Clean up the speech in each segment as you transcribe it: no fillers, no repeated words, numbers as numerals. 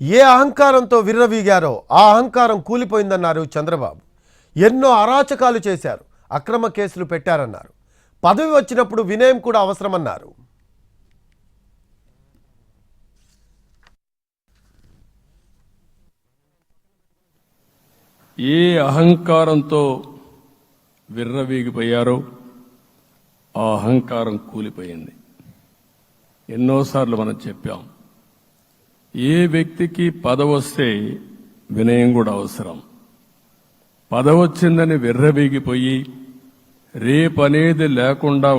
ఏ అహంకారంతో విర్రవీగారో ఆ అహంకారం కూలిపోయిందన్నారు చంద్రబాబు. ఎన్నో అరాచకాలు చేశారు, అక్రమ కేసులు పెట్టారన్నారు. పదవి వచ్చినప్పుడు వినయం కూడా అవసరమన్నారు. ఏ అహంకారంతో విర్రవీగిపోయారో ఆ అహంకారం కూలిపోయింది. ఎన్నోసార్లు మనం చెప్పాం, ఏ వ్యక్తికి పదవి వస్తే వినయం కూడా అవసరం. పదవి వచ్చిందని విర్రవీగిపోయి రేపనేది లేకుండా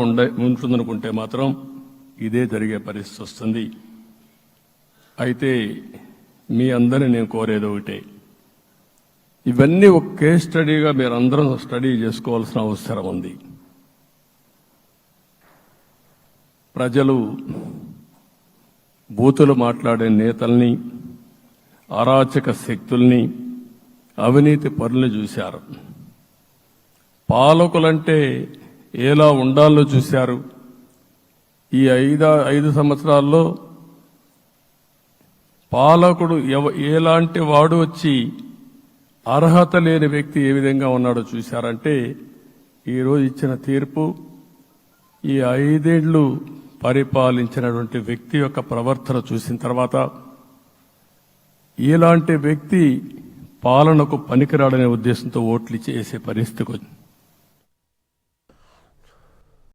ఉంటుందనుకుంటే మాత్రం ఇదే జరిగే పరిస్థితి వస్తుంది. అయితే మీ అందరినీ నేను కోరేది ఒకటే, ఇవన్నీ ఒక కేస్ స్టడీగా మీరందరం స్టడీ చేసుకోవాల్సిన అవసరం ఉంది. ప్రజలు బూతులు మాట్లాడే నేతల్ని, అరాచక శక్తుల్ని, అవినీతి పరుల్ని చూశారు. పాలకులంటే ఎలా ఉండాలో చూశారు. ఈ 5 సంవత్సరాల్లో పాలకుడు ఎలాంటి వాడు వచ్చి అర్హత లేని వ్యక్తి ఏ విధంగా ఉన్నాడో చూశారంటే, ఈరోజు ఇచ్చిన తీర్పు ఈ 5 ఏళ్లు పరిపాలించినటువంటి వ్యక్తి యొక్క ప్రవర్తన చూసిన తర్వాత ఇలాంటి వ్యక్తి పాలనకు పనికిరాడనే ఉద్దేశంతో ఓట్లు చేసే పరిస్థితికి